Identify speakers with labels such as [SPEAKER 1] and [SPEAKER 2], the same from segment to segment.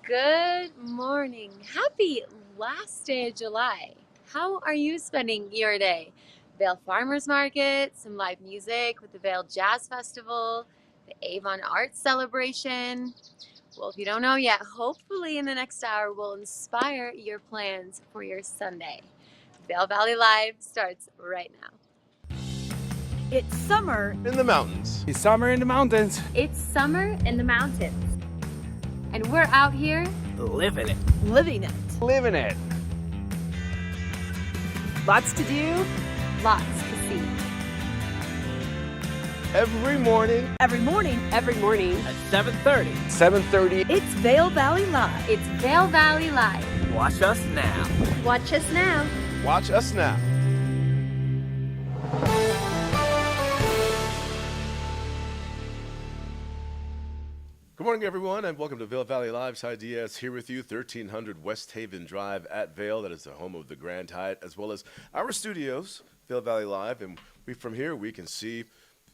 [SPEAKER 1] Good morning. Happy last day of July. How are you spending your day? Vail Farmers Market, some live music with the Vail Jazz Festival, the Avon Arts Celebration. Well, if you don't know yet, hopefully in the next hour will inspire your plans for your Sunday. Vail Valley Live starts right now.
[SPEAKER 2] It's summer
[SPEAKER 3] in the mountains.
[SPEAKER 4] It's summer in the mountains.
[SPEAKER 1] It's summer in the mountains. And we're out here
[SPEAKER 4] Living it.
[SPEAKER 2] living it.
[SPEAKER 4] Living it.
[SPEAKER 2] Lots to do.
[SPEAKER 1] lots to see.
[SPEAKER 3] Every morning.
[SPEAKER 2] Every morning.
[SPEAKER 1] Every morning.
[SPEAKER 4] At 7:30.
[SPEAKER 3] 7:30.
[SPEAKER 2] It's Vail Valley Live.
[SPEAKER 1] It's Vail Valley Live.
[SPEAKER 4] Watch us now.
[SPEAKER 1] Watch us now.
[SPEAKER 3] Watch us now. Good morning, everyone, and welcome to Vail Valley Live. Ty Diaz here with you, 1300 West Haven Drive at Vail. That is the home of the Grand Hyatt, as well as our studios, Vail Valley Live. And from here, we can see,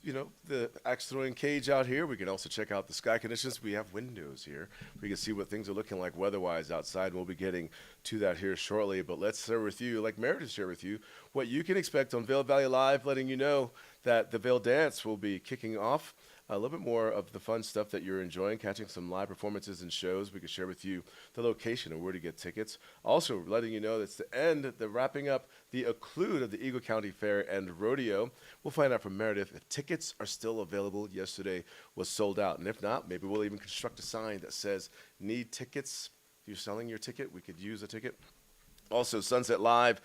[SPEAKER 3] the axe throwing cage out here. We can also check out the sky conditions. We have windows here. We can see what things are looking like weather-wise outside. We'll be getting to that here shortly. But let's share with you, like Meredith shared with you, what you can expect on Vail Valley Live, letting you know that the Vail Dance will be kicking off. A little bit more of the fun stuff that you're enjoying, catching some live performances and shows. We can share with you the location and where to get tickets. Also letting you know that's the wrapping up the occlude of the Eagle County Fair and Rodeo. We'll find out from Meredith if tickets are still available. Yesterday was sold out. And if not, maybe we'll even construct a sign that says, need tickets. If you're selling your ticket, we could use a ticket. Also, Sunset Live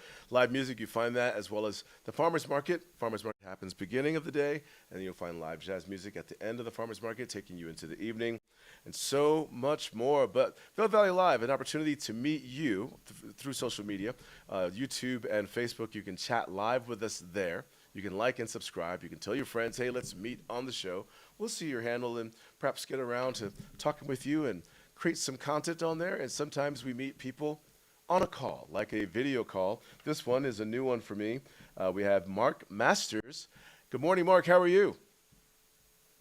[SPEAKER 3] music, you find that, as well as the Farmers Market. Farmers Market happens beginning of the day, and you'll find live jazz music at the end of the Farmers Market, taking you into the evening, and so much more. But Vail Valley Live, an opportunity to meet you through social media, YouTube and Facebook. You can chat live with us there. You can like and subscribe. You can tell your friends, hey, let's meet on the show. We'll see your handle and perhaps get around to talking with you and create some content on there. And sometimes we meet people on a call, like a video call. This one is a new one for me. We have Mark Masters. Good morning, Mark. How are you?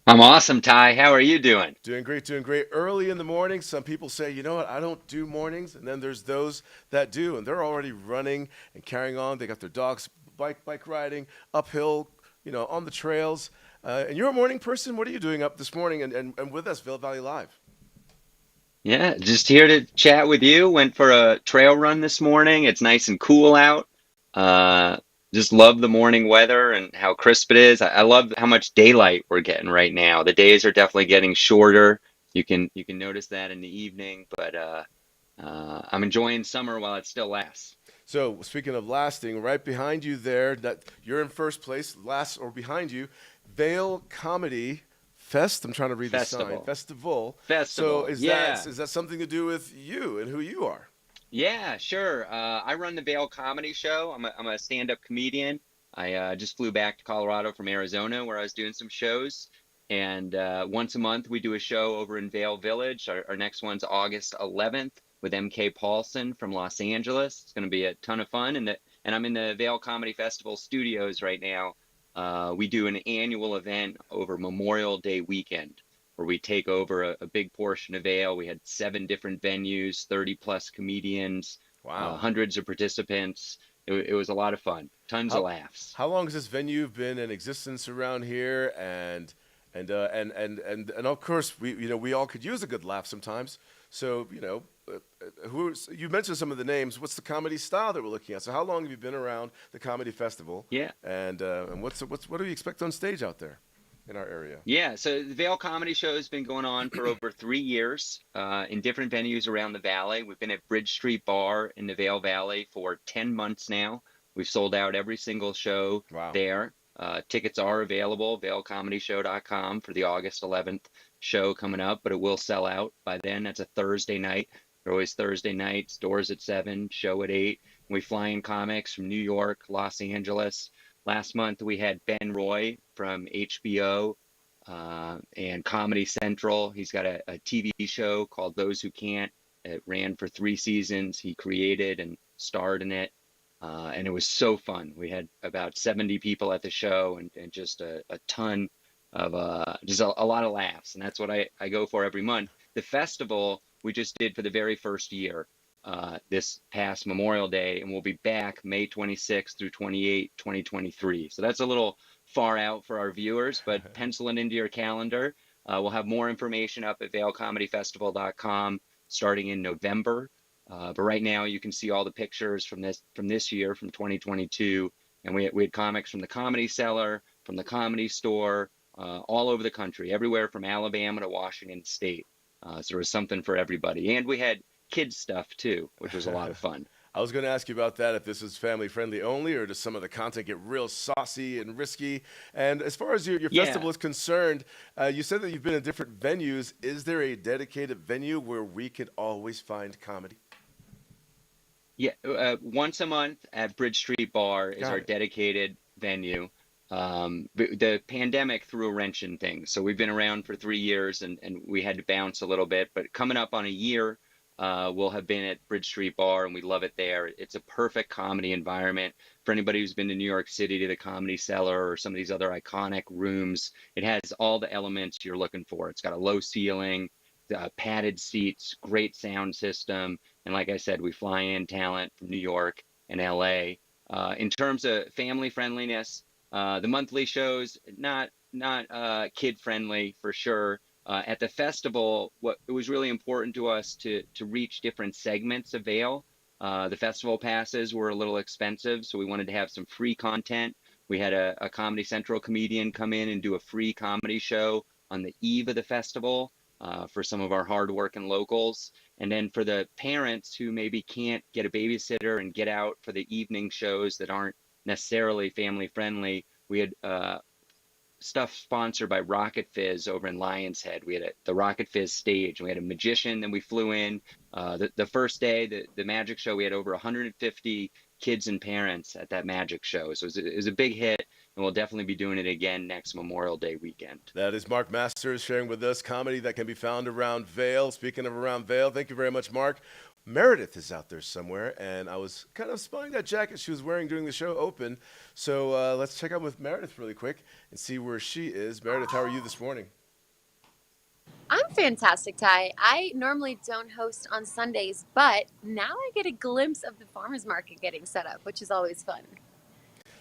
[SPEAKER 5] I'm awesome, Ty. How are you doing?
[SPEAKER 3] Doing great, doing great. Early in the morning, some people say, you know what, I don't do mornings. And then there's those that do, and they're already running and carrying on. They got their dogs bike riding uphill, on the trails. And you're a morning person. What are you doing up this morning and with us, Vail Valley Live?
[SPEAKER 5] Yeah, just here to chat with you. Went for a trail run this morning. It's nice and cool out. Just love the morning weather and how crisp it is. I love how much daylight we're getting right now. The days are definitely getting shorter. You can notice that in the evening, but I'm enjoying summer while it still lasts.
[SPEAKER 3] So speaking of lasting, right behind you there, that you're in first place, last or behind you, Vail Comedy Fest. I'm trying to read the sign. Festival. So is that something to do with you and who you are?
[SPEAKER 5] Yeah, sure. I run the Vail Comedy Show. I'm a stand-up comedian. I just flew back to Colorado from Arizona where I was doing some shows. And once a month we do a show over in Vail Village. Our next one's August 11th with MK Paulson from Los Angeles. It's going to be a ton of fun. And I'm in the Vail Comedy Festival studios right now. We do an annual event over Memorial Day weekend where we take over a big portion of Vail. We had 7 different venues, 30 plus comedians,
[SPEAKER 3] wow,
[SPEAKER 5] hundreds of participants. It was a lot of fun, tons of laughs.
[SPEAKER 3] How long has this venue been in existence around here? And of course we all could use a good laugh sometimes. So you mentioned some of the names. What's the comedy style that we're looking at? So how long have you been around the comedy festival?
[SPEAKER 5] Yeah.
[SPEAKER 3] And what do you expect on stage out there in our area?
[SPEAKER 5] Yeah, so the Vail Comedy Show has been going on for over 3 years in different venues around the valley. We've been at Bridge Street Bar in the Vail Valley for 10 months now. We've sold out every single show there. Tickets are available, vailcomedyshow.com for the August 11th show coming up, but it will sell out by then. That's a Thursday night. They're always Thursday nights, doors at 7, show at 8. We fly in comics from New York, Los Angeles. Last month, we had Ben Roy from HBO and Comedy Central. He's got a TV show called Those Who Can't. It ran for 3 seasons. He created and starred in it. And it was so fun. We had about 70 people at the show and just a ton of just a lot of laughs. And that's what I go for every month. The festival, we just did for the very first year this past Memorial Day, and we'll be back May 26th through 28, 2023. So that's a little far out for our viewers, but pencil it into your calendar. We'll have more information up at vailcomedyfestival.com starting in November. But right now you can see all the pictures from this year, from 2022. And we had comics from the Comedy Cellar, from the Comedy Store, all over the country, everywhere from Alabama to Washington State. So there was something for everybody. And we had kids stuff too, which was a lot of fun.
[SPEAKER 3] I was going to ask you about that, if this is family friendly only, or does some of the content get real saucy and risky? And as far as your festival is concerned, you said that you've been in different venues. Is there a dedicated venue where we could always find comedy?
[SPEAKER 5] Yeah, once a month at Bridge Street Bar is our dedicated venue. The pandemic threw a wrench in things. So we've been around for 3 years and we had to bounce a little bit. But coming up on a year, we'll have been at Bridge Street Bar and we love it there. It's a perfect comedy environment. For anybody who's been to New York City to the Comedy Cellar or some of these other iconic rooms, it has all the elements you're looking for. It's got a low ceiling, padded seats, great sound system. And like I said, we fly in talent from New York and LA. In terms of family friendliness, the monthly shows, not kid friendly for sure. At the festival, it was really important to us to reach different segments of Vail. The festival passes were a little expensive, so we wanted to have some free content. We had a Comedy Central comedian come in and do a free comedy show on the eve of the festival for some of our hardworking locals. And then for the parents who maybe can't get a babysitter and get out for the evening shows that aren't necessarily family friendly, we had stuff sponsored by Rocket Fizz over in Lion's Head. We had the Rocket Fizz stage, and we had a magician that we flew in. The first day, the magic show, we had over 150 kids and parents at that magic show. So it was a big hit, and we'll definitely be doing it again next Memorial Day weekend.
[SPEAKER 3] That is Mark Masters sharing with us comedy that can be found around Vail. Speaking of around Vail, thank you very much, Mark. Meredith is out there somewhere, and I was kind of spying that jacket she was wearing during the show open. So let's check out with Meredith really quick and see where she is. Meredith, how are you this morning?
[SPEAKER 1] I'm fantastic, Ty. I normally don't host on Sundays, but now I get a glimpse of the farmers market getting set up, which is always fun.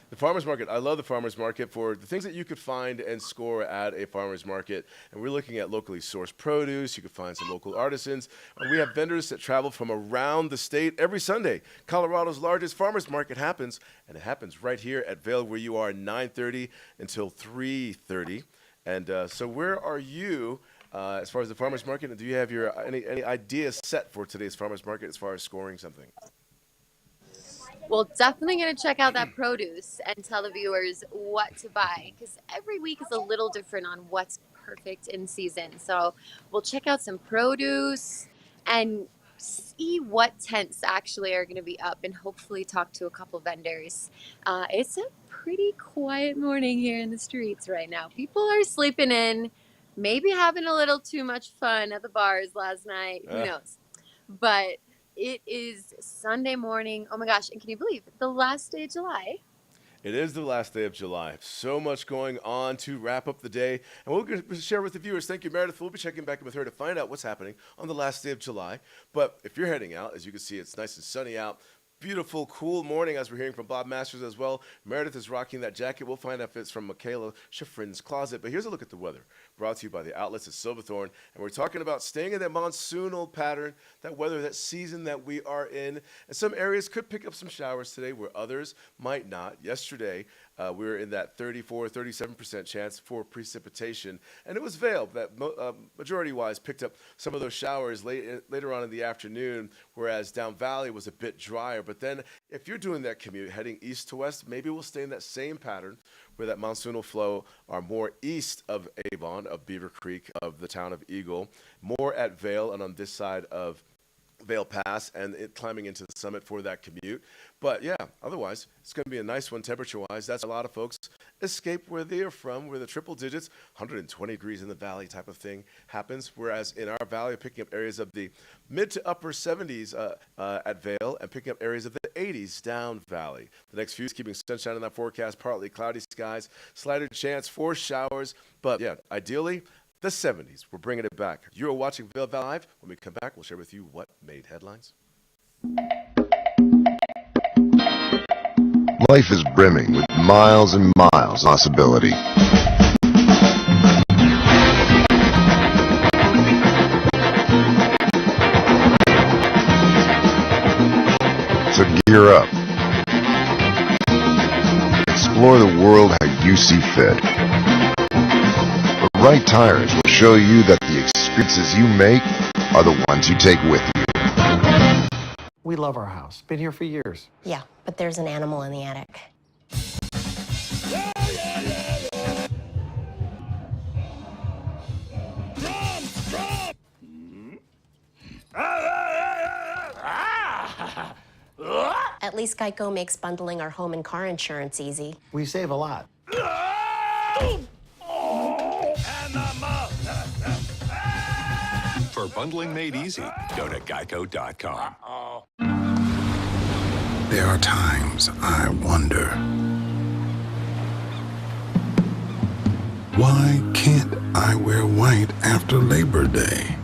[SPEAKER 3] The farmers market. I love the farmers market for the things that you could find and score at a farmers market. And we're looking at locally sourced produce. You can find some local artisans. And we have vendors that travel from around the state every Sunday. Colorado's largest farmers market happens, and it happens right here at Vail, where you are, 9:30 until 3:30. And so where are you as far as the farmers market? And do you have your any ideas set for today's farmers market as far as scoring something?
[SPEAKER 1] Well, definitely going to check out that produce and tell the viewers what to buy, because every week is a little different on what's perfect in season. So we'll check out some produce and see what tents actually are going to be up and hopefully talk to a couple vendors. It's a pretty quiet morning here in the streets right now. People are sleeping in, maybe having a little too much fun at the bars last night. Who knows? But it is Sunday morning. Oh my gosh. And can you believe it? The last day of July?
[SPEAKER 3] It is the last day of July. So much going on to wrap up the day. And we'll share with the viewers. Thank you, Meredith. We'll be checking back in with her to find out what's happening on the last day of July. But if you're heading out, as you can see, it's nice and sunny out. Beautiful, cool morning, as we're hearing from Bob Masters as well. Meredith is rocking that jacket. We'll find out if it's from Michaela Schifrin's closet. But here's a look at the weather, brought to you by the outlets at Silverthorne. And we're talking about staying in that monsoonal pattern, that weather, that season that we are in. And some areas could pick up some showers today where others might not. Yesterday, we were in that 34, 37% chance for precipitation. And it was Vail that majority-wise picked up some of those showers later on in the afternoon, whereas down Valley was a bit drier. But then if you're doing that commute heading east to west, maybe we'll stay in that same pattern where that monsoonal flow are more east of Avon, of Beaver Creek, of the town of Eagle, more at Vail and on this side of Vail Pass, and climbing into the summit for that commute. But yeah, otherwise, it's going to be a nice one temperature-wise. That's a lot of folks escape where they are from, where the triple digits, 120 degrees in the valley type of thing happens, whereas in our valley, picking up areas of the mid to upper 70s at Vail and picking up areas of the 80s down valley. The next few is keeping sunshine in that forecast, partly cloudy skies, slighter chance for showers. But yeah, ideally, the 70s. We're bringing it back. You're watching Vail Valley Live. When we come back, we'll share with you what made headlines.
[SPEAKER 6] Life is brimming with miles and miles of possibility. So gear up. Explore the world how you see fit. The right tires will show you that the experiences you make are the ones you take with you.
[SPEAKER 7] We love our house. Been here for years.
[SPEAKER 8] Yeah, but there's an animal in the attic. At least Geico makes bundling our home and car insurance easy.
[SPEAKER 7] We save a lot.
[SPEAKER 9] For bundling made easy, go to geico.com.
[SPEAKER 10] There are times I wonder, why can't I wear white after Labor Day?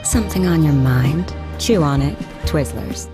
[SPEAKER 11] Something on your mind? Chew on it. Twizzlers.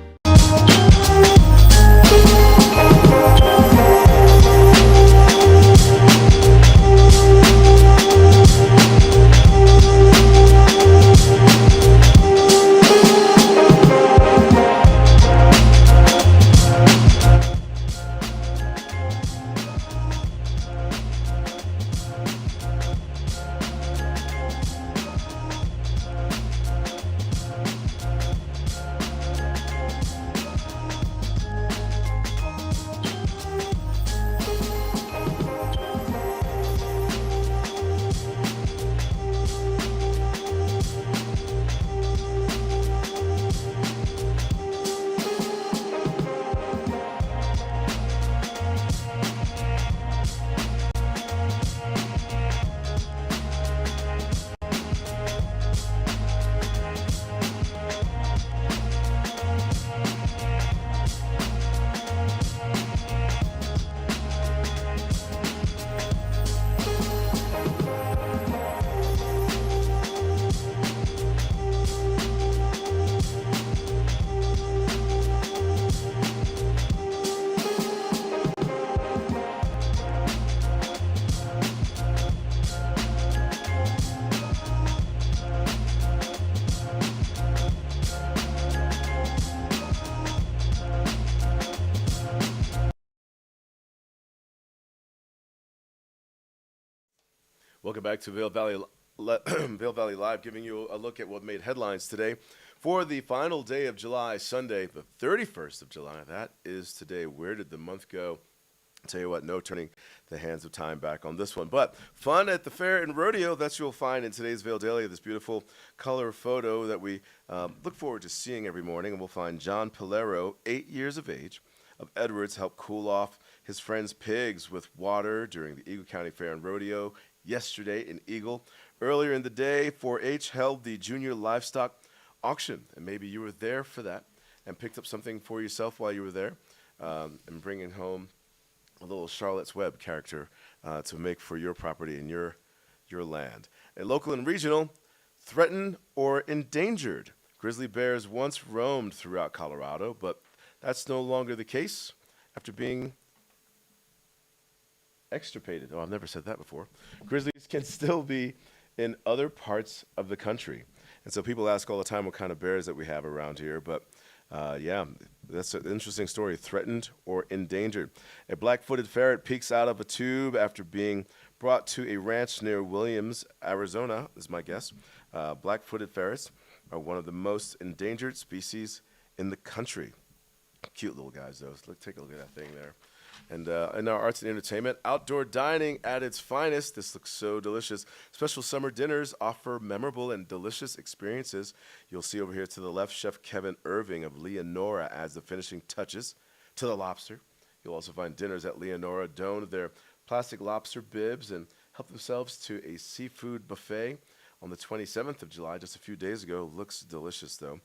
[SPEAKER 3] Welcome back to Vail Valley Live, giving you a look at what made headlines today for the final day of July, Sunday, the 31st of July. That is today. Where did the month go? I'll tell you what, no turning the hands of time back on this one. But fun at the fair and rodeo, that's what you'll find in today's Vail Daily, this beautiful color photo that we look forward to seeing every morning. And we'll find John Polero, 8 years of age, of Edwards, helped cool off his friend's pigs with water during the Eagle County Fair and Rodeo yesterday in Eagle. Earlier in the day, 4-H held the junior livestock auction, and maybe you were there for that and picked up something for yourself while you were there, and bringing home a little Charlotte's Web character to make for your property and your land. And local and regional, threatened or endangered. Grizzly bears once roamed throughout Colorado, but that's no longer the case after being extirpated. Oh, I've never said that before. Grizzlies can still be in other parts of the country. And so people ask all the time what kind of bears that we have around here. But yeah, that's an interesting story. Threatened or endangered. A black-footed ferret peeks out of a tube after being brought to a ranch near Williams, Arizona, is my guess. Black-footed ferrets are one of the most endangered species in the country. Cute little guys, though. So take a look at that thing there. And in our arts and entertainment, outdoor dining at its finest. This looks so delicious. Special summer dinners offer memorable and delicious experiences. You'll see over here to the left, Chef Kevin Irving of Leonora adds the finishing touches to the lobster. You'll also find dinners at Leonora don their plastic lobster bibs and help themselves to a seafood buffet on the 27th of July, just a few days ago. Looks delicious, though.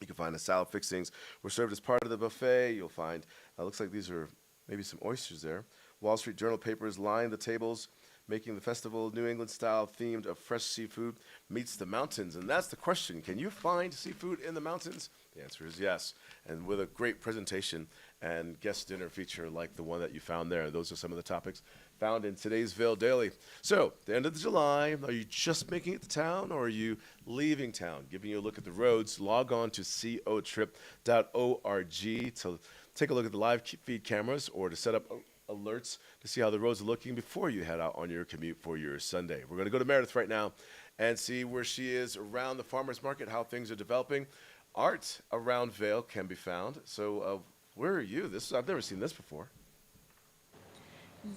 [SPEAKER 3] You can find the salad fixings were served as part of the buffet. You'll find, looks like these are maybe some oysters there. Wall Street Journal papers line the tables making the festival New England style themed of fresh seafood meets the mountains. And that's the question. Can you find seafood in the mountains? The answer is yes. And with a great presentation and guest dinner feature like the one that you found there. Those are some of the topics found in today's Vail Daily. So, the end of July, are you just making it to town or are you leaving town? Giving you a look at the roads, log on to cotrip.org to take a look at the live feed cameras or to set up alerts to see how the roads are looking before you head out on your commute for your Sunday. We're going to go to Meredith right now and see where she is around the farmers market, how things are developing. Art around Vail can be found. So, where are you? I've never seen this before.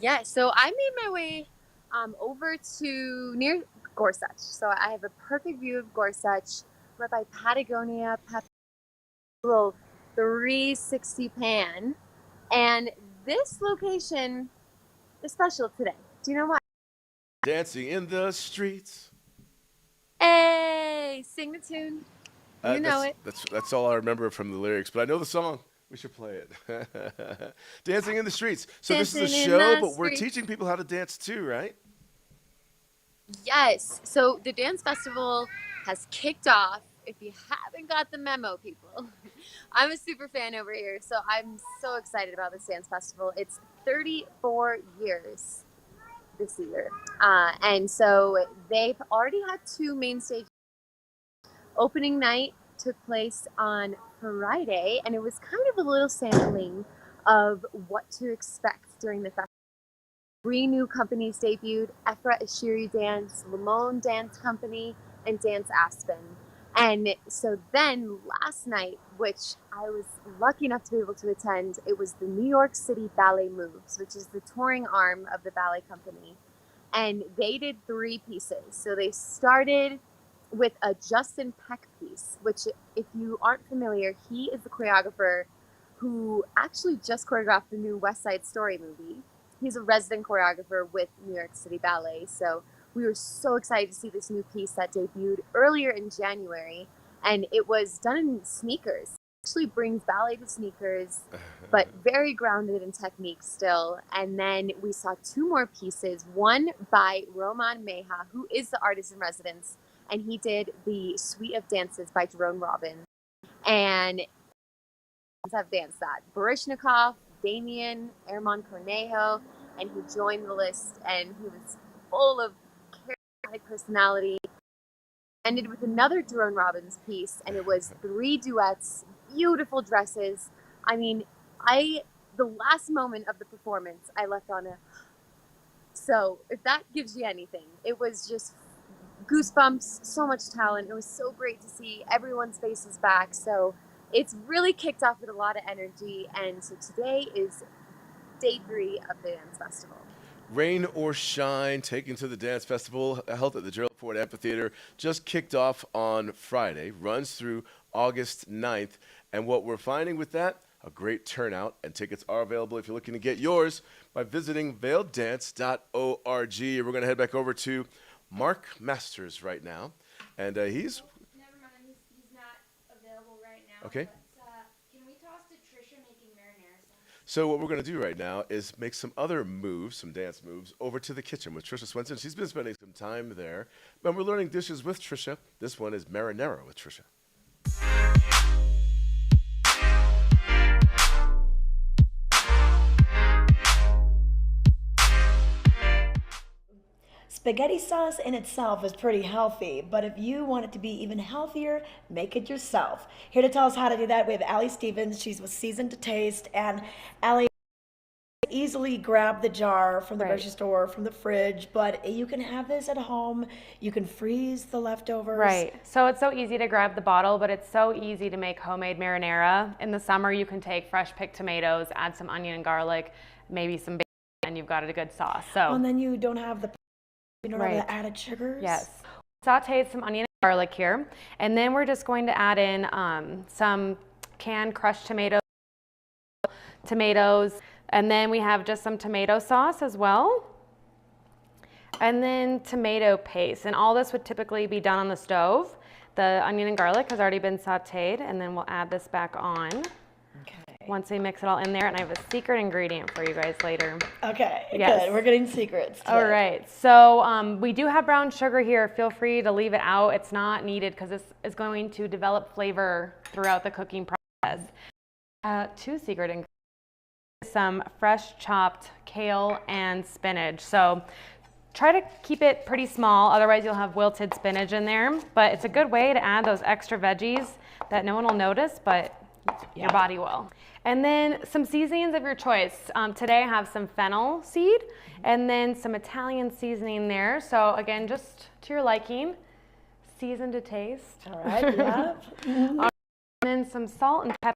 [SPEAKER 1] Yeah, so I made my way over to near Gorsuch. So I have a perfect view of Gorsuch, right by Patagonia, little 360 pan. And this location is special today. Do you know why?
[SPEAKER 3] Dancing in the streets.
[SPEAKER 1] Hey, sing the tune. You know it.
[SPEAKER 3] That's all I remember from the lyrics, but I know the song. We should play it. Dancing in the streets. So
[SPEAKER 1] Dancing
[SPEAKER 3] this is a show, but we're teaching people how to dance too, right?
[SPEAKER 1] Yes. So the dance festival has kicked off. If you haven't got the memo, people, I'm a super fan over here. So I'm so excited about this dance festival. It's 34 years this year. And so they've already had 2 main stages. Opening night took place on Friday, and it was kind of a little sampling of what to expect during the festival. 3 new companies debuted: Ephra Ashiri Dance, Limon Dance Company, and Dance Aspen. And so then last night, which I was lucky enough to be able to attend, it was the New York City Ballet Moves, which is the touring arm of the ballet company. And they did 3 pieces. So they started with a Justin Peck piece, which, if you aren't familiar, he is the choreographer who actually just choreographed the new West Side Story movie. He's a resident choreographer with New York City Ballet. So we were so excited to see this new piece that debuted earlier in January, and it was done in sneakers. It actually brings ballet to sneakers, but very grounded in technique still. And then we saw 2 more pieces, one by Roman Meha, who is the artist in residence, and he did the Suite of Dances by Jerome Robbins. And have danced that. Barishnikov, Damien, Herman Cornejo, and he joined the list, and he was full of charismatic personality. Ended with another Jerome Robbins piece, and it was 3 duets, beautiful dresses. I mean, the last moment of the performance, I left on a... So if that gives you anything, it was just goosebumps, so much talent. It was so great to see everyone's faces back. So it's really kicked off with a lot of energy. And so today is day 3 of the dance festival.
[SPEAKER 3] Rain or shine, taken to the dance festival held at the Gerald Ford Amphitheater, just kicked off on Friday, runs through August 9th. And what we're finding with that, a great turnout, and tickets are available if you're looking to get yours by visiting vailedance.org. We're going to head back over to Mark Masters right now, and he's...
[SPEAKER 12] Never mind, he's not available right now.
[SPEAKER 3] Okay.
[SPEAKER 12] But, can we toss to Trisha making Marinara sauce?
[SPEAKER 3] So what we're going to do right now is make some other moves, some dance moves, over to the kitchen with Trisha Swenson. She's been spending some time there, but we're learning dishes with Trisha. This one is Marinara with Trisha.
[SPEAKER 13] Spaghetti sauce in itself is pretty healthy, but if you want it to be even healthier, make it yourself. Here to tell us how to do that, we have Allie Stevens. She's with Seasoned to Taste, and Allie, easily grab the jar from the grocery store, from the fridge, but you can have this at home. You can freeze the leftovers.
[SPEAKER 14] Right. So it's so easy to grab the bottle, but it's so easy to make homemade marinara. In the summer, you can take fresh picked tomatoes, add some onion and garlic, maybe some bacon, and you've got a good sauce. So
[SPEAKER 13] and then you don't have the have the added sugars.
[SPEAKER 14] Yes. Sauteed some onion and garlic here, and then we're just going to add in some canned crushed tomatoes, and then we have just some tomato sauce as well, and then tomato paste. And all this would typically be done on the stove. The onion and garlic has already been sauteed, and then we'll add this back on.
[SPEAKER 13] Okay.
[SPEAKER 14] once we mix it all in there. And I have a secret ingredient for you guys later.
[SPEAKER 13] Okay,
[SPEAKER 14] Yes.
[SPEAKER 13] good. We're getting secrets today.
[SPEAKER 14] All right. So we do have brown sugar here. Feel free to leave it out. It's not needed because this is going to develop flavor throughout the cooking process. 2 secret ingredients. Some fresh chopped kale and spinach. So try to keep it pretty small, otherwise you'll have wilted spinach in there. But it's a good way to add those extra veggies that no one will notice, but your body will. And then some seasonings of your choice. Today I have some fennel seed and then some Italian seasoning there. So again, just to your liking, season to taste.
[SPEAKER 13] All right, yeah.
[SPEAKER 14] And then some salt and pepper.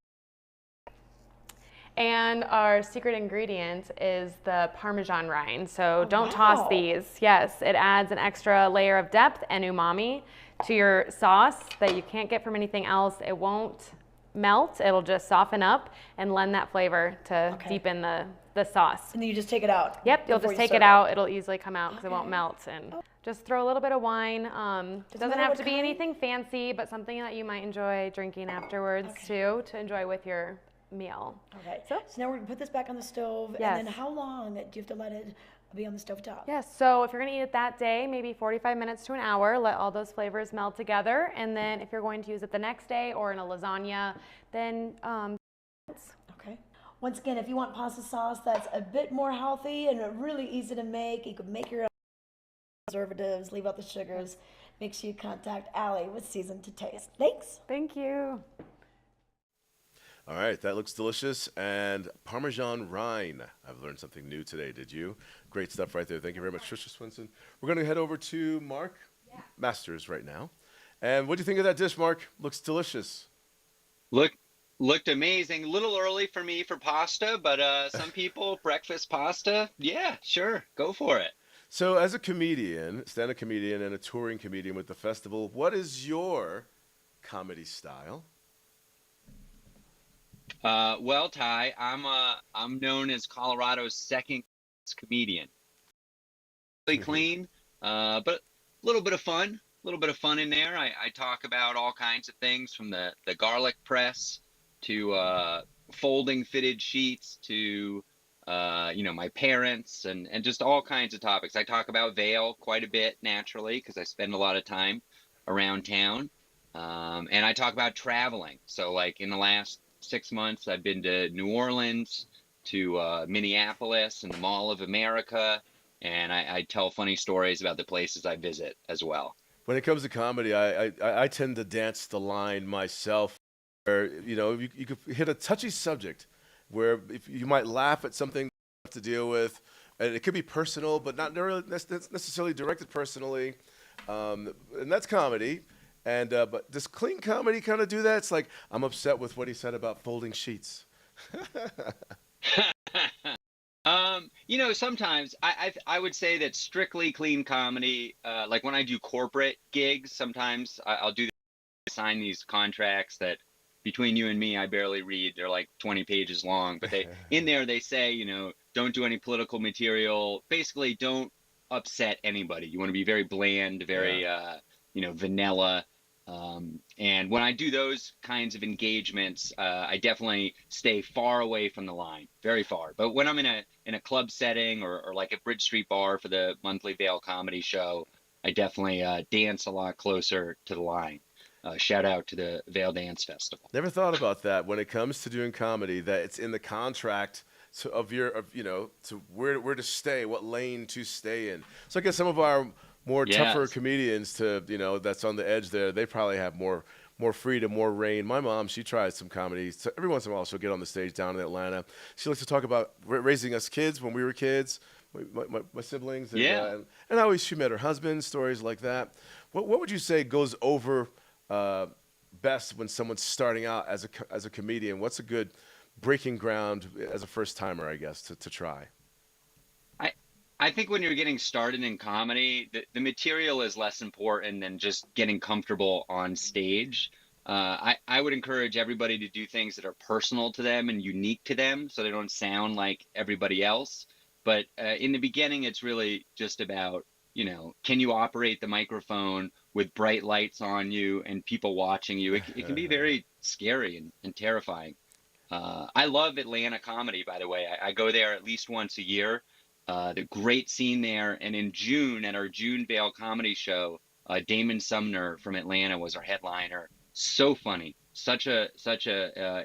[SPEAKER 14] And our secret ingredient is the Parmesan rind. So don't toss these. Yes, it adds an extra layer of depth and umami to your sauce that you can't get from anything else. It won't melt. It'll just soften up and lend that flavor to deepen the sauce.
[SPEAKER 13] And then you just take it out.
[SPEAKER 14] Yep, you'll just take it out. It'll easily come out because it won't melt. And just throw a little bit of wine. It doesn't have to be anything fancy, but something that you might enjoy drinking afterwards too, to enjoy with your meal.
[SPEAKER 13] Okay, so now we're gonna put this back on the stove,
[SPEAKER 14] Yes.
[SPEAKER 13] and then how long do you have to let it be on the stove top?
[SPEAKER 14] Yes, so if you're gonna eat it that day, maybe 45 minutes to an hour, let all those flavors melt together. And then if you're going to use it the next day or in a lasagna, then
[SPEAKER 13] okay. Once again, if you want pasta sauce that's a bit more healthy and really easy to make, you can make your own preservatives, leave out the sugars. Make sure you contact Allie with Season to Taste. Thanks.
[SPEAKER 14] Thank you.
[SPEAKER 3] All right, that looks delicious. And Parmesan rind. I've learned something new today, did you? Great stuff right there. Thank you very much, Trisha Swinson. We're going to head over to Mark Masters right now. And what do you think of that dish, Mark? Looks delicious.
[SPEAKER 5] Looked amazing. A little early for me for pasta, but some people, breakfast pasta, yeah, sure, go for it.
[SPEAKER 3] So as a comedian, stand-up comedian and a touring comedian with the festival, what is your comedy style?
[SPEAKER 5] Well, Ty, I'm known as Colorado's second comedian. Really clean, but a little bit of fun in there. I talk about all kinds of things from the garlic press to folding fitted sheets to my parents and just all kinds of topics. I talk about Vail quite a bit naturally because I spend a lot of time around town, and I talk about traveling. So like in the last 6 months, I've been to New Orleans, to Minneapolis and the Mall of America, and I tell funny stories about the places I visit as well.
[SPEAKER 3] When it comes to comedy, I tend to dance the line myself. Where you could hit a touchy subject, where if you might laugh at something you have to deal with, and it could be personal, but not really necessarily directed personally, and that's comedy. And but does clean comedy kind of do that? It's like, I'm upset with what he said about folding sheets.
[SPEAKER 5] Sometimes I would say that strictly clean comedy, like when I do corporate gigs, sometimes I'll sign these contracts that between you and me, I barely read. They're like 20 pages long, but in there they say, don't do any political material. Basically, don't upset anybody. You want to be very bland, very, vanilla. And when I do those kinds of engagements, I definitely stay far away from the line, very far. But when I'm in a club setting or like a Bridge Street bar for the monthly Vail comedy show, I definitely dance a lot closer to the line. Shout out to the Vail Dance Festival.
[SPEAKER 3] Never thought about that when it comes to doing comedy, that it's in the contract to where to stay, what lane to stay in. So I guess some of our more tougher comedians that's on the edge there, they probably have more freedom, more reign. My mom, she tries some comedy. So every once in a while, she'll get on the stage down in Atlanta. She likes to talk about raising us kids when we were kids, my siblings. And how she met her husband, stories like that. What would you say goes over best when someone's starting out as a comedian? What's a good breaking ground as a first timer, I guess, to try?
[SPEAKER 5] I think when you're getting started in comedy, the material is less important than just getting comfortable on stage. I would encourage everybody to do things that are personal to them and unique to them so they don't sound like everybody else. But in the beginning, it's really just about, can you operate the microphone with bright lights on you and people watching you? It can be very scary and terrifying. I love Atlanta comedy, by the way. I go there at least once a year. The great scene there. And in June, at our June Vail comedy show, Damon Sumner from Atlanta was our headliner. So funny, such a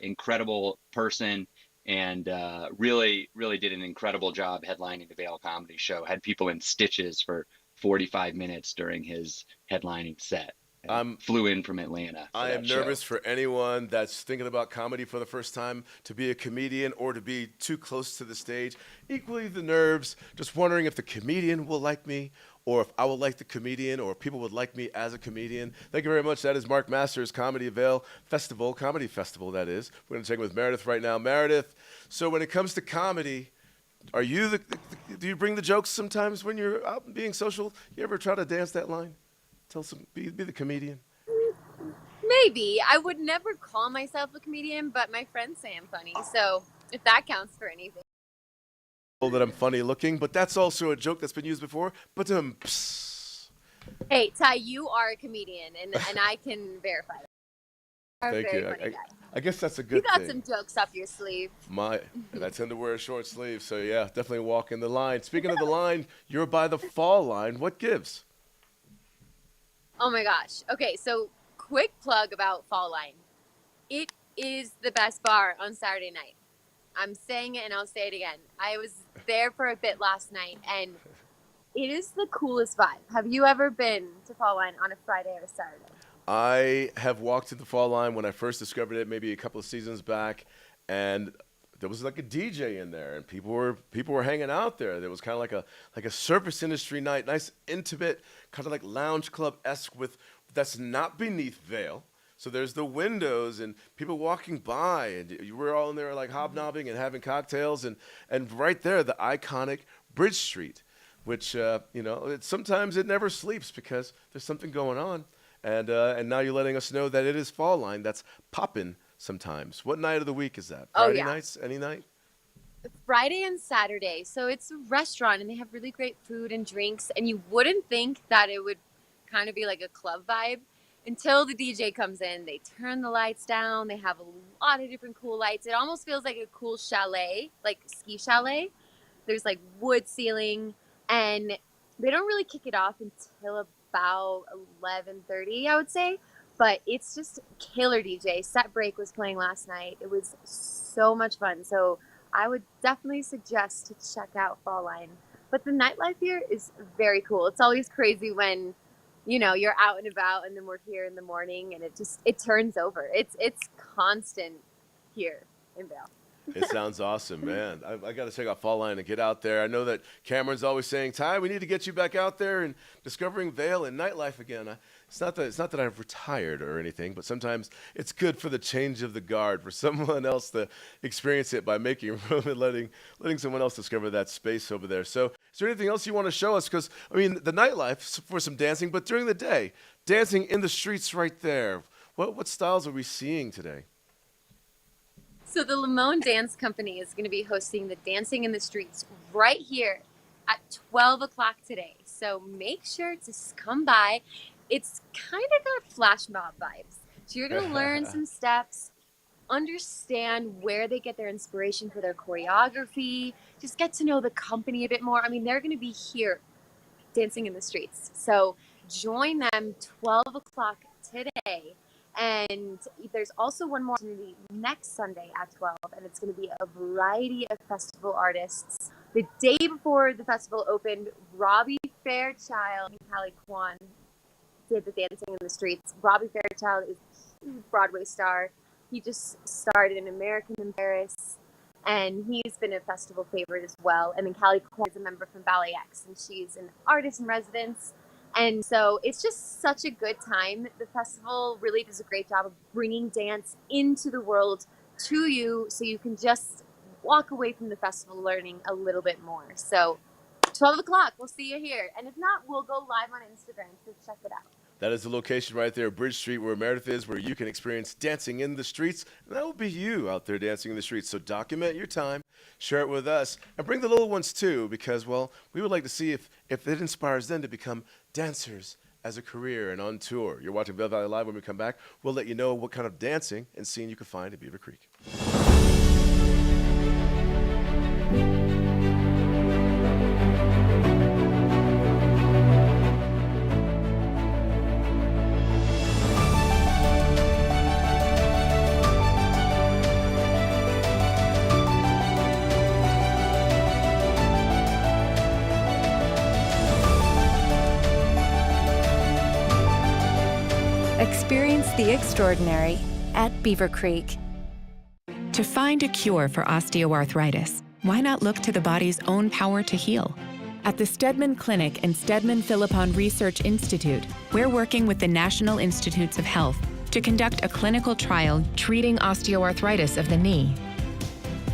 [SPEAKER 5] incredible person, and really did an incredible job headlining the Vail comedy show. Had people in stitches for 45 minutes during his headlining set. Flew in from Atlanta.
[SPEAKER 3] I am nervous for anyone that's thinking about comedy for the first time to be a comedian or to be too close to the stage. Equally the nerves, just wondering if the comedian will like me or if I will like the comedian or if people would like me as a comedian. Thank you very much. That is Mark Masters' Comedy Vail Festival, Comedy Festival, that is. We're going to check in with Meredith right now. Meredith, so when it comes to comedy, are you do you bring the jokes sometimes when you're out being social? You ever try to dance that line? Be the comedian.
[SPEAKER 1] Maybe. I would never call myself a comedian, but my friends say I'm funny. So if that counts for anything.
[SPEAKER 3] That I'm funny looking, but that's also a joke that's been used before. But
[SPEAKER 1] Hey, Ty, you are a comedian, and I can verify that.
[SPEAKER 3] Thank you. I guess that's a good thing.
[SPEAKER 1] You got some jokes up your sleeve.
[SPEAKER 3] And I tend to wear a short sleeve, so yeah, definitely walking the line. Speaking of the line, you're by the fall line. What gives?
[SPEAKER 1] Oh my gosh. Okay, so quick plug about Fall Line. It is the best bar on Saturday night. I'm saying it and I'll say it again. I was there for a bit last night and it is the coolest vibe. Have you ever been to Fall Line on a Friday or a Saturday?
[SPEAKER 3] I have walked into Fall Line when I first discovered it, maybe a couple of seasons back, and there was like a DJ in there, and people were hanging out there. There was kind of like a service industry night, nice intimate, kind of like lounge club-esque that's not beneath Vail. So there's the windows and people walking by, and you were all in there like hobnobbing and having cocktails, and right there the iconic Bridge Street, which sometimes it never sleeps because there's something going on, and now you're letting us know that it is Fall Line that's popping. Sometimes. What night of the week is that? Friday nights? Any night?
[SPEAKER 1] Friday and Saturday. So it's a restaurant and they have really great food and drinks. And you wouldn't think that it would kind of be like a club vibe until the DJ comes in. They turn the lights down. They have a lot of different cool lights. It almost feels like a cool chalet, like ski chalet. There's like wood ceiling, and they don't really kick it off until about 11:30, I would say. But it's just killer DJ. Set Break was playing last night. It was so much fun. So I would definitely suggest to check out Fall Line. But the nightlife here is very cool. It's always crazy when, you're out and about and then we're here in the morning and it turns over. It's constant here in Vail.
[SPEAKER 3] It sounds awesome, man. I got to check out Fall Line and get out there. I know that Cameron's always saying, Ty, we need to get you back out there and discovering Vail and nightlife again. It's not that I've retired or anything, but sometimes it's good for the change of the guard for someone else to experience it by making room and letting someone else discover that space over there. So is there anything else you want to show us? Because, the nightlife for some dancing, but during the day, dancing in the streets right there. What styles are we seeing today?
[SPEAKER 1] So the Limon Dance Company is going to be hosting the Dancing in the Streets right here at 12 o'clock today. So make sure to come by. It's kind of got flash mob vibes. So you're going to learn some steps, understand where they get their inspiration for their choreography, just get to know the company a bit more. They're going to be here dancing in the streets. So join them 12 o'clock today. And there's also one more opportunity next Sunday at 12, and it's going to be a variety of festival artists. The day before the festival opened, Robbie Fairchild and Callie Kwan did the Dancing in the Streets. Robbie Fairchild is a huge Broadway star. He just starred in American in Paris, and he's been a festival favorite as well. And then Callie Kwan is a member from Ballet X, and she's an artist in residence. And so it's just such a good time. The festival really does a great job of bringing dance into the world to you so you can just walk away from the festival learning a little bit more. So 12 o'clock, we'll see you here. And if not, we'll go live on Instagram, so check it out.
[SPEAKER 3] That is the location right there, Bridge Street, where Meredith is, where you can experience dancing in the streets. And that will be you out there dancing in the streets. So document your time, share it with us, and bring the little ones too, because, we would like to see if it inspires them to become dancers as a career and on tour. You're watching Vail Valley Live. When we come back, we'll let you know what kind of dancing and scene you can find in Beaver Creek.
[SPEAKER 2] Experience the extraordinary at Beaver Creek.
[SPEAKER 15] To find a cure for osteoarthritis, why not look to the body's own power to heal? At the Steadman Clinic and Steadman Philippon Research Institute, we're working with the National Institutes of Health to conduct a clinical trial treating osteoarthritis of the knee.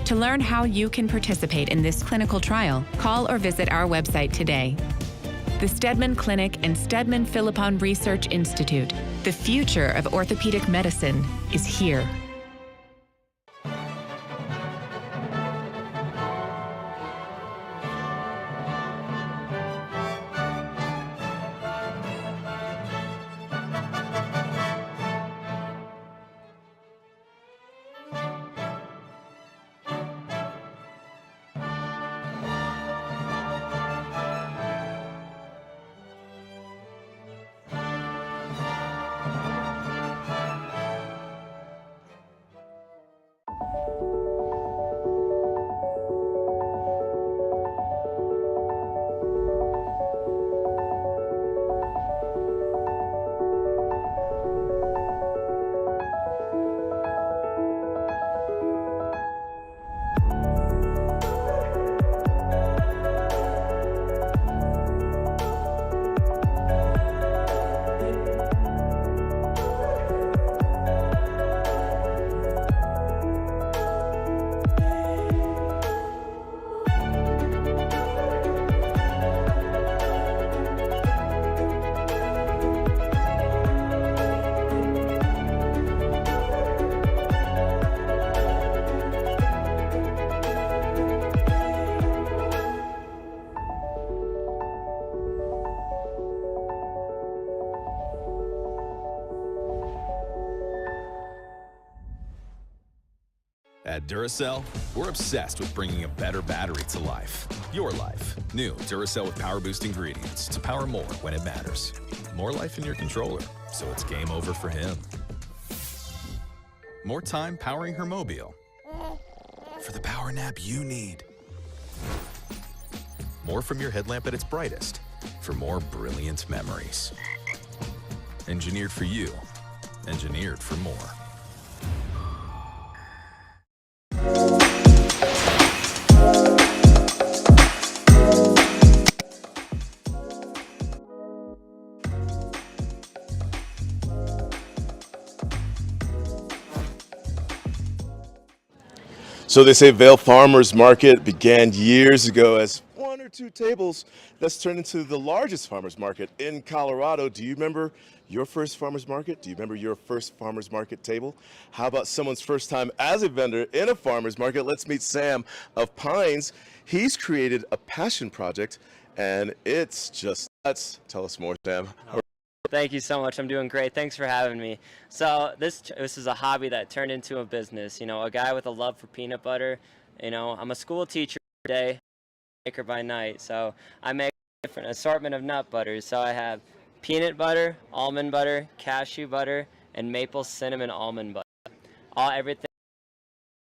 [SPEAKER 15] To learn how you can participate in this clinical trial, call or visit our website today. The Steadman Clinic and Steadman Philippon Research Institute. The future of orthopedic medicine is here.
[SPEAKER 16] At Duracell, we're obsessed with bringing a better battery to life. Your life. New Duracell with power boost ingredients to power more when it matters. More life in your controller, so it's game over for him. More time powering her mobile. For the power nap you need. More from your headlamp at its brightest. For more brilliant memories. Engineered for you. Engineered for more.
[SPEAKER 3] So they say Vail Farmers Market began years ago as one or two tables that's turned into the largest farmers market in Colorado. Do you remember your first farmers market? Do you remember your first farmers market table? How about someone's first time as a vendor in a farmers market? Let's meet Sam of Pines. He's created a passion project and it's just nuts. Tell us more, Sam.
[SPEAKER 17] Thank you so much. I'm doing great. Thanks for having me. So this is a hobby that turned into a business. You know, a guy with a love for peanut butter. You know, I'm a school teacher by day, maker by night. So I make a different assortment of nut butters. So I have peanut butter, almond butter, cashew butter, and maple cinnamon almond butter. Everything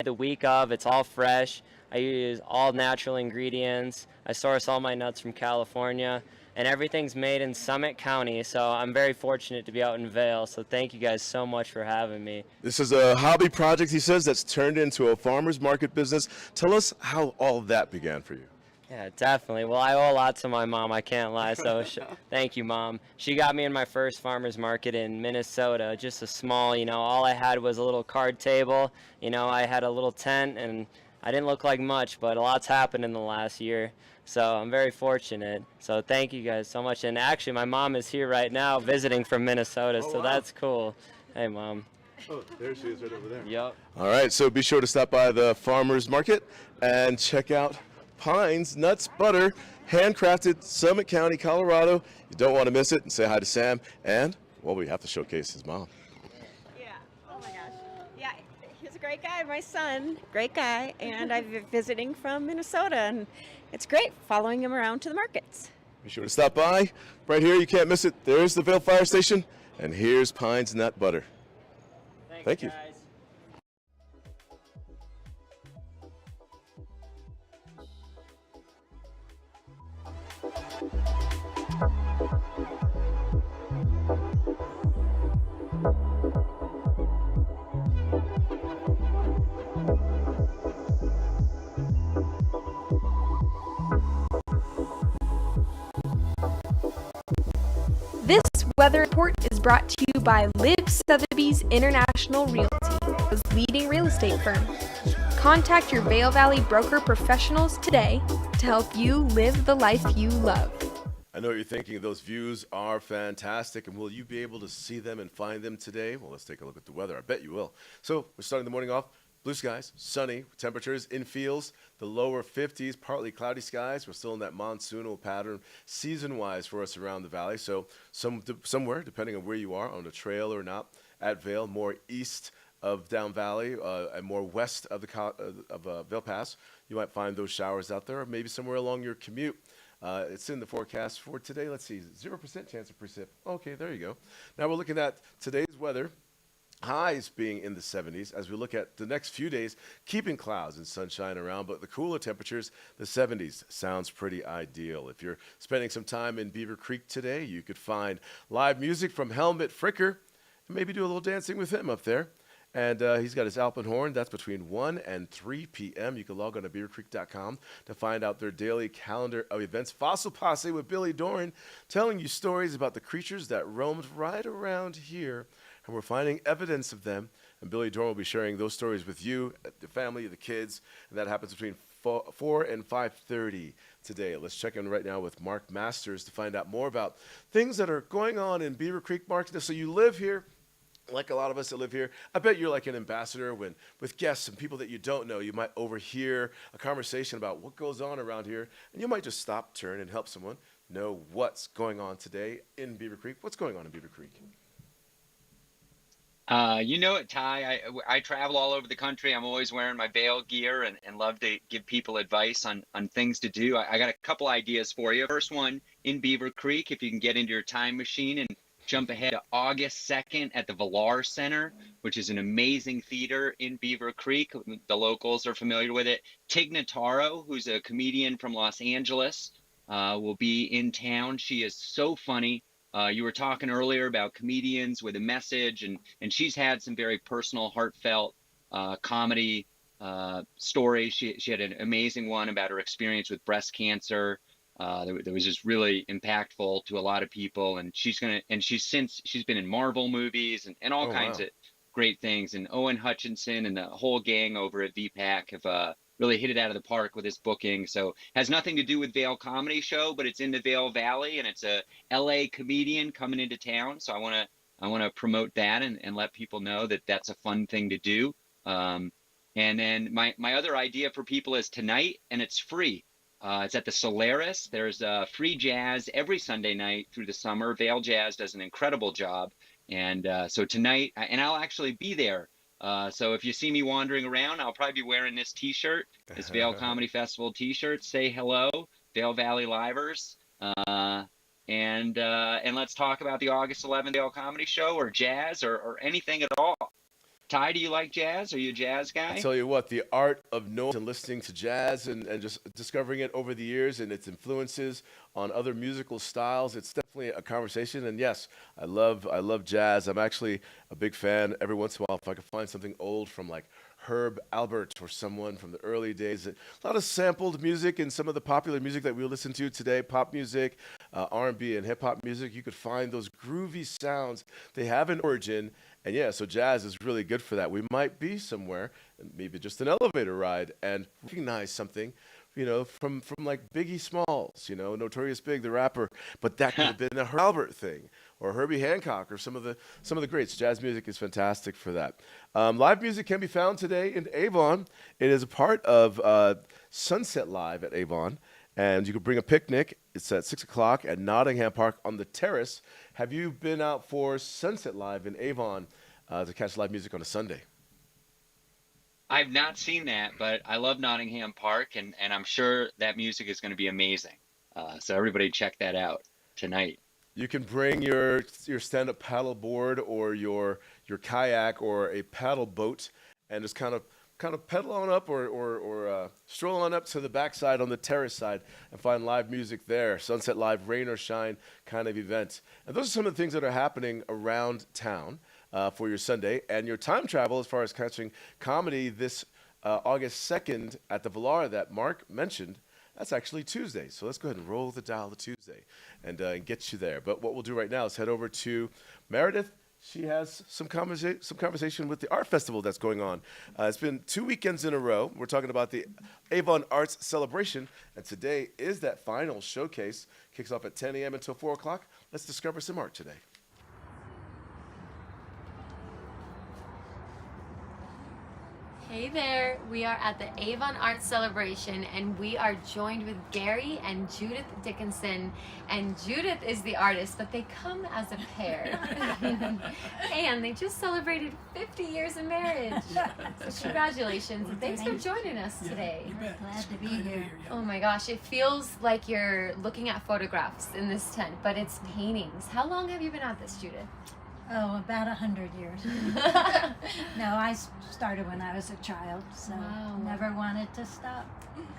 [SPEAKER 17] the week of. It's all fresh. I use all natural ingredients. I source all my nuts from California. And everything's made in Summit County, so I'm very fortunate to be out in Vail, so thank you guys so much for having me.
[SPEAKER 3] This is a hobby project, he says, that's turned into a farmer's market business. Tell us how all that began for you.
[SPEAKER 17] Yeah, definitely. Well, I owe a lot to my mom, I can't lie, so thank you, Mom. She got me in my first farmer's market in Minnesota, just a small, you know, all I had was a little card table. You know, I had a little tent, and I didn't look like much, but a lot's happened in the last year. So I'm very fortunate. So thank you guys so much. And actually, my mom is here right now visiting from Minnesota, so that's cool. Hey, Mom.
[SPEAKER 3] Oh, there she is right over there.
[SPEAKER 17] Yep.
[SPEAKER 3] All right, so be sure to stop by the farmer's market and check out Pines Nuts Butter, handcrafted, Summit County, Colorado. You don't want to miss it. And say hi to Sam. And, well, we have to showcase his mom.
[SPEAKER 18] Yeah. Oh, my gosh. Yeah, he's a great guy. My son, great guy. And I'm visiting from Minnesota. And it's great following him around to the markets.
[SPEAKER 3] Be sure to stop by. Right here, you can't miss it. There's the Vail Fire Station, and here's Pines Nut Butter. Thank you.
[SPEAKER 17] Guys.
[SPEAKER 19] weather report is brought to you by Liv Sotheby's International Realty, the leading real estate firm. Contact your Vail Valley broker professionals today to help you live the life you love.
[SPEAKER 3] I know what you're thinking. Those views are fantastic, and will you be able to see them and find them today? Well, let's take a look at the weather. I bet you will. So we're starting the morning off. Blue skies, sunny, temperatures in fields, the lower 50s, partly cloudy skies. We're still in that monsoonal pattern season-wise for us around the valley. So somewhere, depending on where you are, on a trail or not, at Vail, more east of Down Valley and more west of the Vail Pass, you might find those showers out there, or maybe somewhere along your commute. It's in the forecast for today. Let's see, 0% chance of precip. Okay, there you go. Now we're looking at today's weather. Highs being in the 70s as we look at the next few days, keeping clouds and sunshine around, but the cooler temperatures, the 70s, sounds pretty ideal. If you're spending some time in Beaver Creek today, you could find live music from Helmut Fricker and maybe do a little dancing with him up there. And he's got his Alpenhorn. That's between 1 and 3 p.m. You can log on to beavercreek.com to find out their daily calendar of events. Fossil Posse with Billy Doran telling you stories about the creatures that roamed right around here. And we're finding evidence of them. And Billy Doran will be sharing those stories with you, the family, the kids. And that happens between 4 and 5:30 today. Let's check in right now with Mark Masters to find out more about things that are going on in Beaver Creek, Mark. So you live here. Like a lot of us that live here, I bet you're like an ambassador when with guests and people that you don't know, you might overhear a conversation about what goes on around here, and you might just stop, turn, and help someone know what's going on today in Beaver Creek. What's going on in Beaver Creek?
[SPEAKER 5] You know it, Ty. I travel all over the country. I'm always wearing my Vail gear and love to give people advice on things to do. I got a couple ideas for you. First one, in Beaver Creek, if you can get into your time machine and jump ahead to August 2nd at the Vail Center, which is an amazing theater in Beaver Creek. The locals are familiar with it. Tig Notaro, who's a comedian from Los Angeles, will be in town. She is so funny. You were talking earlier about comedians with a message, and she's had some very personal, heartfelt comedy stories. She had an amazing one about her experience with breast cancer. That was just really impactful to a lot of people, and she's been in Marvel movies and all kinds of great things. And Owen Hutchinson and the whole gang over at VPAC have really hit it out of the park with this booking. So has nothing to do with Vail Comedy Show, but it's in the Vail Valley, and it's a LA comedian coming into town. So I want to promote that and let people know that that's a fun thing to do. And then my other idea for people is tonight, and it's free. It's at the Solaris. There's free jazz every Sunday night through the summer. Vail Jazz does an incredible job. And so tonight, and I'll actually be there. So if you see me wandering around, I'll probably be wearing this T-shirt, this Vail Comedy Festival T-shirt. Say hello, Vail Valley Livers. And let's talk about the August 11th Vail Comedy Show or jazz or anything at all. Ty, do you like jazz? Are you a jazz guy?
[SPEAKER 3] I tell you what, the art of knowing and listening to jazz and just discovering it over the years and its influences on other musical styles, it's definitely a conversation. And yes, I love jazz. I'm actually a big fan every once in a while if I can find something old from like Herb Alpert or someone from the early days. A lot of sampled music and some of the popular music that we listen to today, pop music, R&B and hip hop music. You could find those groovy sounds. They have an origin. And yeah, so jazz is really good for that. We might be somewhere, maybe just an elevator ride, and recognize something, from like Biggie Smalls, Notorious Big, the rapper. But that could have been a Herb Alpert thing, or Herbie Hancock, or some of the greats. Jazz music is fantastic for that. Live music can be found today in Avon. It is a part of Sunset Live at Avon. And you can bring a picnic. It's at 6 o'clock at Nottingham Park on the terrace. Have you been out for Sunset Live in Avon to catch live music on a Sunday?
[SPEAKER 5] I've not seen that, but I love Nottingham Park, and I'm sure that music is going to be amazing. So everybody check that out tonight.
[SPEAKER 3] You can bring your stand-up paddle board or your kayak or a paddle boat and just kind of pedal on up or stroll on up to the backside on the terrace side and find live music there. Sunset Live, rain or shine kind of event. And those are some of the things that are happening around town for your Sunday. And your time travel as far as catching comedy this August 2nd at the Vail that Mark mentioned. That's actually Tuesday. So let's go ahead and roll the dial to Tuesday and get you there. But what we'll do right now is head over to Meredith. She has some conversation with the art festival that's going on. It's been 2 weekends in a row. We're talking about the Avon Arts Celebration, and today is that final showcase. Kicks off at 10 a.m. until 4 o'clock. Let's discover some art today.
[SPEAKER 1] Hey there, we are at the Avon Arts Celebration and we are joined with Gary and Judith Dickinson. And Judith is the artist, but they come as a pair. And they just celebrated 50 years of marriage. So congratulations. Thanks for joining us today.
[SPEAKER 20] Glad to be here.
[SPEAKER 1] Oh my gosh, it feels like you're looking at photographs in this tent, but it's paintings. How long have you been at this, Judith?
[SPEAKER 20] Oh, about 100 years. No, I started when I was a child, so never wanted to stop.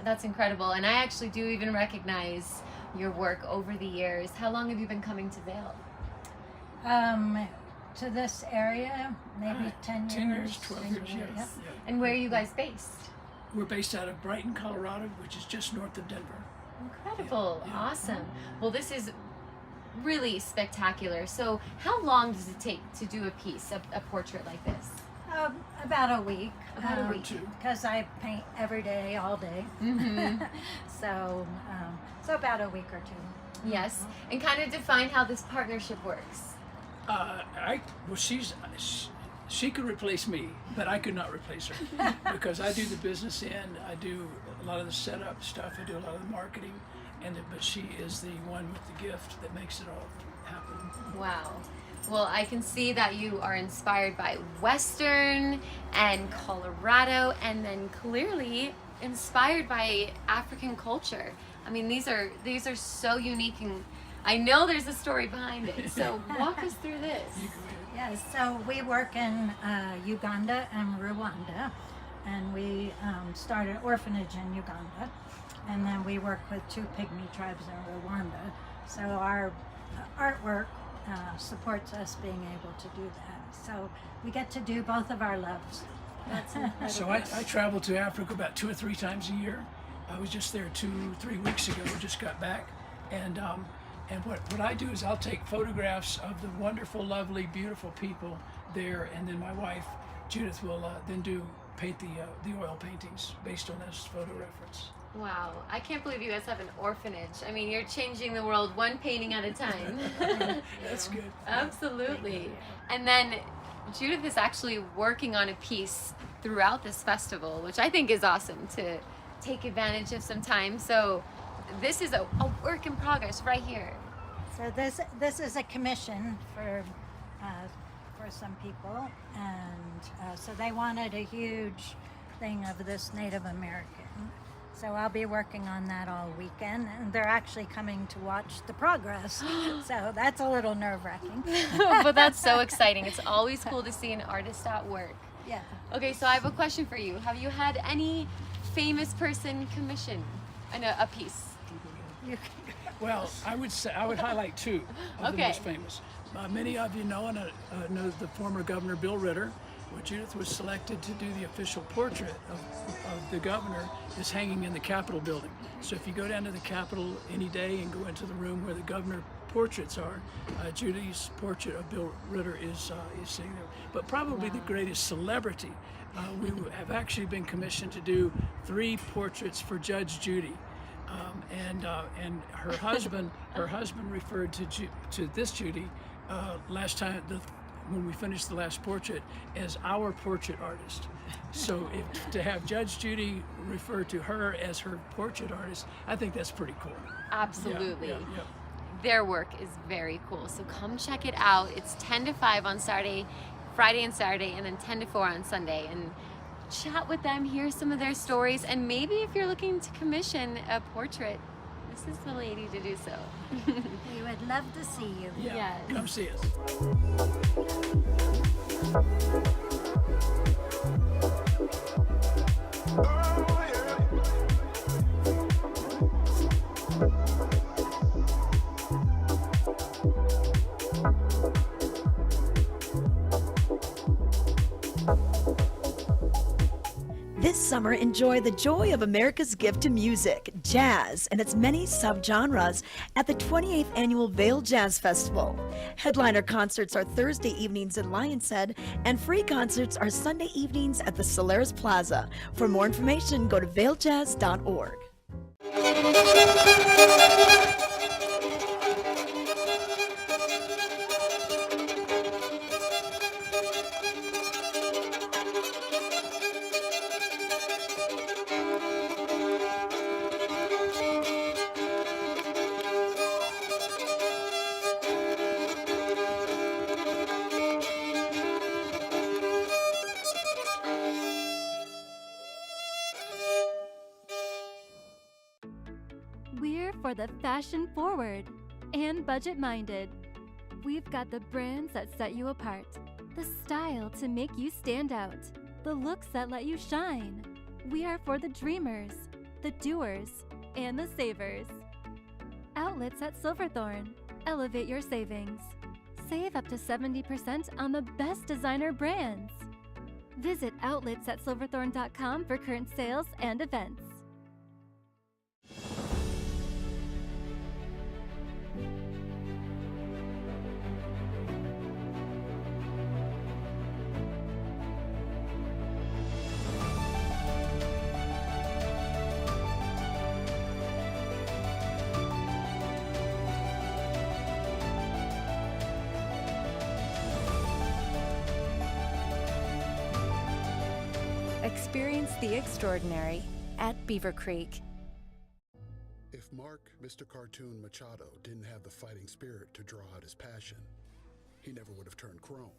[SPEAKER 1] That's incredible. And I actually do even recognize your work over the years. How long have you been coming to Vail?
[SPEAKER 20] To this area, maybe 10 years.
[SPEAKER 21] 10 years, 12 years, yes.
[SPEAKER 20] Yeah.
[SPEAKER 1] And where are you guys based?
[SPEAKER 21] We're based out of Brighton, Colorado, which is just north of Denver.
[SPEAKER 1] Incredible. Awesome. Well, this is really spectacular. So how long does it take to do a piece, a portrait like this?
[SPEAKER 20] About a week.
[SPEAKER 1] About a week.
[SPEAKER 20] Because I paint every day, all day.
[SPEAKER 1] Mm-hmm.
[SPEAKER 20] So about a week or two.
[SPEAKER 1] Yes. And kind of define how this partnership works.
[SPEAKER 21] She could replace me, but I could not replace her because I do the business end. I do a lot of the setup stuff. I do a lot of the marketing, but she is the one with the gift that makes it all happen.
[SPEAKER 1] Wow. Well, I can see that you are inspired by Western and Colorado, and then clearly inspired by African culture. I mean, these are so unique, and I know there's a story behind it. So walk us through this.
[SPEAKER 20] Yes, so we work in Uganda and Rwanda, and we started an orphanage in Uganda, and then we work with 2 pygmy tribes in Rwanda. So our artwork supports us being able to do that. So we get to do both of our loves.
[SPEAKER 1] That's incredible.
[SPEAKER 21] So I travel to Africa about 2 or 3 times a year. I was just there 2-3 weeks ago. We just got back, and what I do is I'll take photographs of the wonderful, lovely, beautiful people there, and then my wife Judith will then paint the oil paintings based on this photo reference.
[SPEAKER 1] Wow, I can't believe you guys have an orphanage. I mean, you're changing the world one painting at a time.
[SPEAKER 21] That's good.
[SPEAKER 1] Absolutely. And then Judith is actually working on a piece throughout this festival, which I think is awesome to take advantage of some time. So this is a work in progress right here.
[SPEAKER 20] So this is a commission for some people, and so they wanted a huge thing of this Native American. So I'll be working on that all weekend, and they're actually coming to watch the progress. So that's a little nerve-wracking.
[SPEAKER 1] But that's so exciting. It's always cool to see an artist at work.
[SPEAKER 20] Yeah.
[SPEAKER 1] Okay, so I have a question for you. Have you had any famous person commission a piece?
[SPEAKER 21] Well, I would highlight 2 of the most famous. Many of you know know the former Governor Bill Ritter. Well, Judith was selected to do the official portrait of the governor is hanging in the Capitol building. So if you go down to the Capitol any day and go into the room where the governor portraits are, Judy's portrait of Bill Ritter is sitting there. But probably the greatest celebrity, we have actually been commissioned to do 3 portraits for Judge Judy. And her husband referred to this Judy last time when we finished the last portrait as our portrait artist. So to have Judge Judy refer to her as her portrait artist, I think that's pretty cool.
[SPEAKER 1] Absolutely.
[SPEAKER 21] Yeah.
[SPEAKER 1] Their work is very cool. So come check it out. It's 10 to 5 on Friday and Saturday, and then 10 to 4 on Sunday. And chat with them, hear some of their stories, and maybe if you're looking to commission a portrait, this is the lady to do so.
[SPEAKER 20] We would love to see you.
[SPEAKER 21] Yeah,
[SPEAKER 1] yes.
[SPEAKER 21] Come see us.
[SPEAKER 13] This summer, enjoy the joy of America's gift to music, jazz, and its many subgenres at the 28th Annual Vail Jazz Festival. Headliner concerts are Thursday evenings in Lion's Head, and free concerts are Sunday evenings at the Solaris Plaza. For more information, go to vailjazz.org.
[SPEAKER 4] We're for the fashion forward and budget minded. We've got the brands that set you apart, the style to make you stand out, the looks that let you shine. We are for the dreamers, the doers, and the savers. Outlets at Silverthorne. Elevate your savings. Save up to 70% on the best designer brands. Visit outletsatsilverthorne.com for current sales and events.
[SPEAKER 2] Experience the extraordinary at Beaver Creek.
[SPEAKER 10] If Mark, Mr. Cartoon Machado, didn't have the fighting spirit to draw out his passion, he never would have turned chrome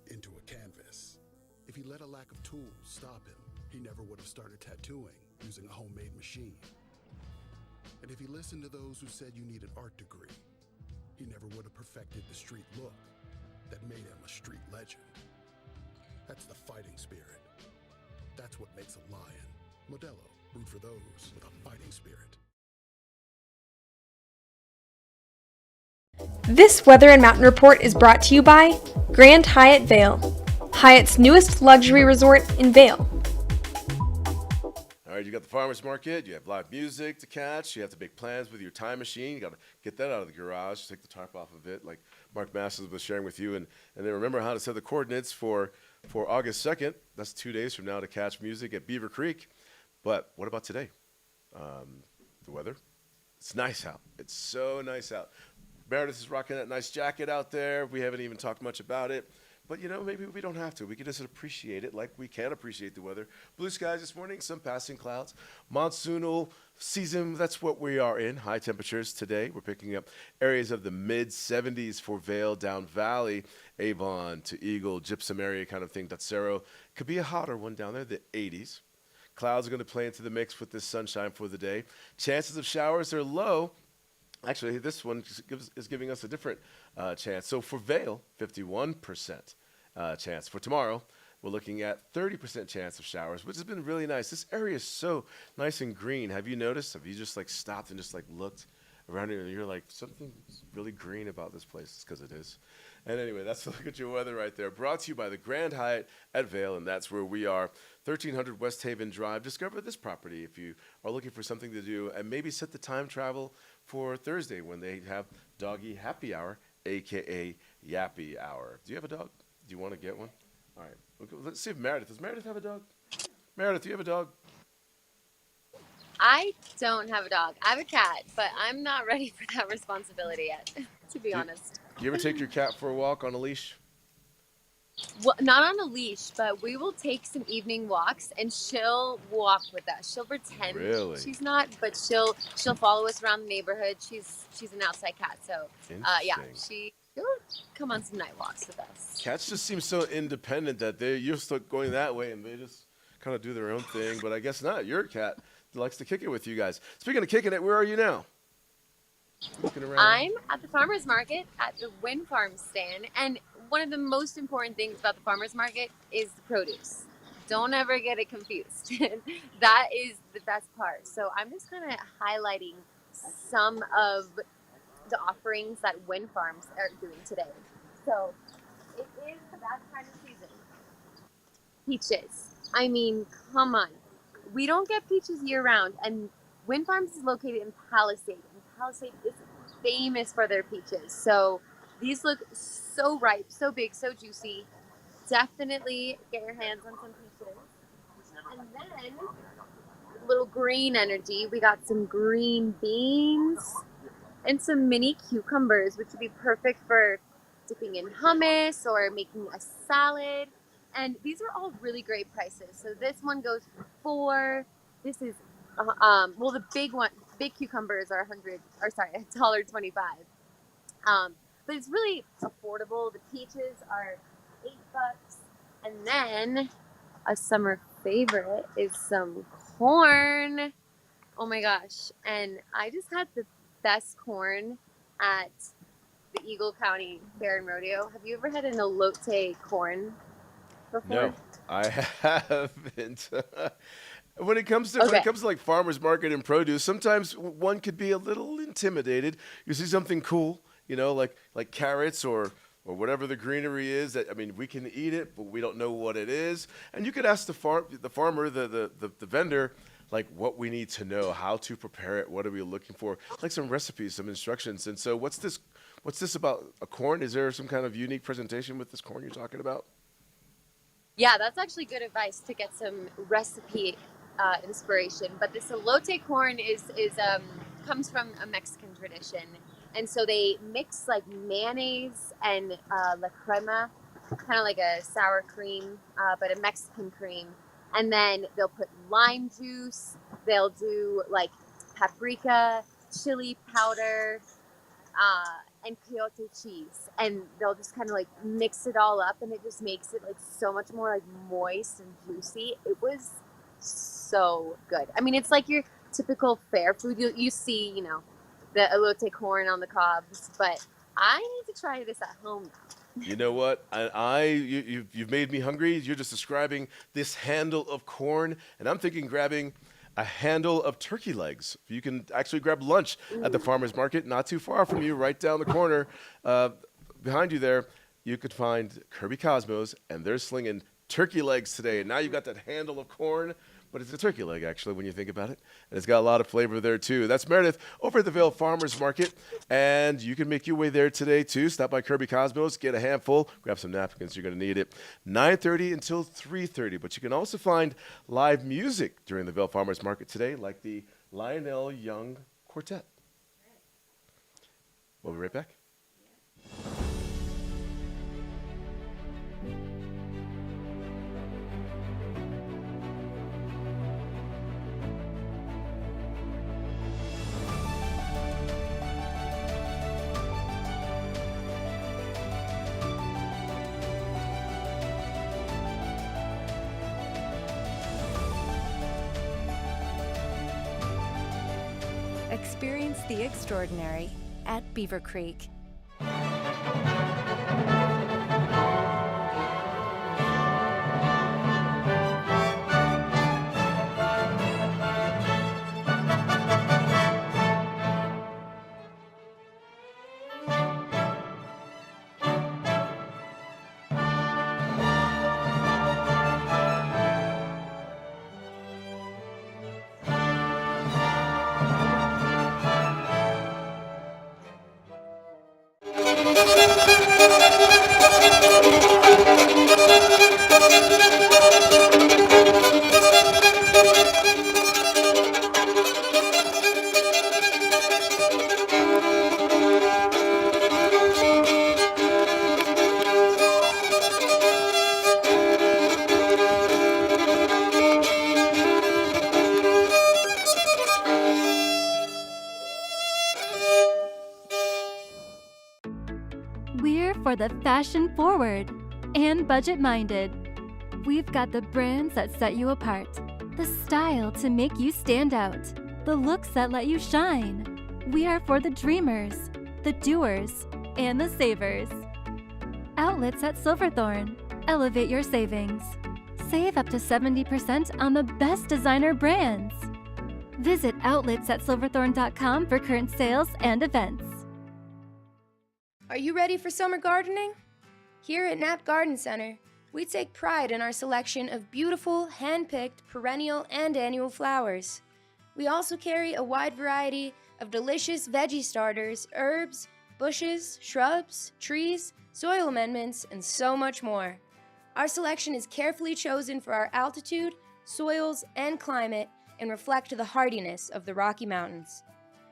[SPEAKER 10] into a canvas. If he let a lack of tools stop him, he never would have started tattooing using a homemade machine. And if he listened to those who said you need an art degree, he never would have perfected the street look that made him a street legend. That's the fighting spirit. That's what makes a lion. Modelo, root for those with a fighting spirit.
[SPEAKER 19] This Weather and Mountain Report is brought to you by Grand Hyatt Vail, Hyatt's newest luxury resort in Vail.
[SPEAKER 3] All right, you got the farmer's market, you have live music to catch, you have to make plans with your time machine, you got to get that out of the garage, take the tarp off of it, like Mark Masters was sharing with you, and then remember how to set the coordinates for August 2nd. That's 2 days from now to catch music at Beaver Creek. But what about today? The weather? It's nice out. It's so nice out. Meredith is rocking that nice jacket out there. We haven't even talked much about it. But, you know, maybe we don't have to. We can just appreciate it like we can appreciate the weather. Blue skies this morning, some passing clouds. Monsoonal season, that's what we are in. High temperatures today. We're picking up areas of the mid-70s for Vail, down Valley, Avon to Eagle, Gypsum area kind of thing. Tatsero could be a hotter one down there, the 80s. Clouds are going to play into the mix with this sunshine for the day. Chances of showers are low. Actually, this one is giving us a different chance. So for Vail, 51% chance. For tomorrow, we're looking at 30% chance of showers, which has been really nice. This area is so nice and green. Have you noticed? Have you just like stopped and just like looked around here and you're like, something's really green about this place? It's because it is. And anyway, that's a look at your weather right there. Brought to you by the Grand Hyatt at Vail, and that's where we are. 1300 West Haven Drive. Discover this property if you are looking for something to do, and maybe set the time travel for Thursday when they have Doggy Happy Hour, a.k.a. Yappy Hour. Do you have a dog? Do you want to get one? All right. Let's see if Meredith. Does Meredith have a dog? Meredith, do you have a dog?
[SPEAKER 1] I don't have a dog. I have a cat, but I'm not ready for that responsibility yet, to be honest.
[SPEAKER 3] Do you ever take your cat for a walk on a leash?
[SPEAKER 1] Well, not on a leash, but we will take some evening walks, and she'll walk with us. She'll pretend she's not, but she'll follow us around the neighborhood. She's an outside cat, so yeah, she'll come on some night walks with us.
[SPEAKER 3] Cats just seem so independent that you're still going that way, and they just kind of do their own thing. But I guess not. Your cat likes to kick it with you guys. Speaking of kicking it, where are you now? Looking around.
[SPEAKER 1] I'm at the farmer's market at the Wind Farm stand, and one of the most important things about the farmer's market is the produce. Don't ever get it confused. That is the best part. So I'm just kind of highlighting some of the offerings that Wind Farms are doing today. So it is that kind of season. Peaches. I mean, come on. we don't get peaches year round, and Wind Farms is located in Palisade, and Palisade is famous for their peaches. So these look so ripe, so big, so juicy. Definitely get your hands on some peaches. And then little green energy. We got some green beans and some mini cucumbers, which would be perfect for dipping in hummus or making a salad. And these are all really great prices. So this one goes for $4. This is well, the big cucumbers are $1.25. But it's really affordable. The peaches are $8, and then a summer favorite is some corn. Oh my gosh! And I just had the best corn at the Eagle County Fair and Rodeo. Have you ever had an elote corn before?
[SPEAKER 3] No, I haven't. When it comes to like farmers market and produce, sometimes one could be a little intimidated. You see something cool, like carrots or whatever the greenery is. That, I mean, we can eat it, but we don't know what it is. And you could ask the farmer, the vendor, like what we need to know, how to prepare it, what are we looking for, like some recipes, some instructions. And so, what's this about a corn? Is there some kind of unique presentation with this corn you're talking about?
[SPEAKER 1] Yeah, that's actually good advice to get some recipe inspiration. But this elote corn comes from a Mexican tradition, and so they mix like mayonnaise and la crema, kind of like a sour cream, but a Mexican cream. And then they'll put lime juice. They'll do like paprika, chili powder, and coyote cheese, and they'll just kind of like mix it all up, and it just makes it like so much more like moist and juicy. It was so good. I mean, it's like your typical fair food. You see, the elote corn on the cobs, but I need to try this at home now.
[SPEAKER 3] You know what? You've made me hungry. You're just describing this handle of corn, and I'm thinking grabbing a handle of turkey legs. You can actually grab lunch at the farmer's market, not too far from you, right down the corner. Behind you there, you could find Kirby Cosmos, and they're slinging turkey legs today. And now you've got that handle of corn, but it's a turkey leg, actually, when you think about it. And it's got a lot of flavor there, too. That's Meredith over at the Vail Farmers Market. And you can make your way there today, too. Stop by Kirby Cosmos, get a handful, grab some napkins. You're going to need it. 9:30 until 3:30. But you can also find live music during the Vail Farmers Market today, like the Lionel Young Quartet. We'll be right back.
[SPEAKER 2] Experience the extraordinary at Beaver Creek.
[SPEAKER 4] We're for the fashion forward and budget minded. We've got the brands that set you apart, the style to make you stand out, the looks that let you shine. We are for the dreamers, the doers, and the savers. Outlets at Silverthorne. Elevate your savings. Save up to 70% on the best designer brands. Visit outlets@silverthorne.com for current sales and events.
[SPEAKER 6] Are you ready for summer gardening? Here at Knapp Garden Center, We take pride in our selection of beautiful, hand-picked, perennial, and annual flowers. We also carry a wide variety of delicious veggie starters, herbs, bushes, shrubs, trees, soil amendments, and so much more. Our selection is carefully chosen for our altitude, soils, and climate and reflect the hardiness of the Rocky Mountains.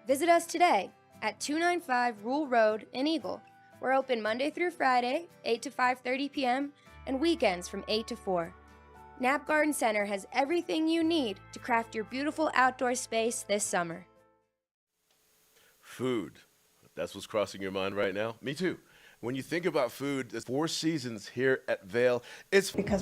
[SPEAKER 6] Visit us today at 295 Rule Road in Eagle. We're open Monday through Friday, 8 to 5:30 p.m., and weekends from 8 to 4. Knapp Garden Center has everything you need to craft your beautiful outdoor space this summer.
[SPEAKER 3] Food. That's what's crossing your mind right now? Me too. When you think about food, there's 4 seasons here at Vail. It's
[SPEAKER 13] because we're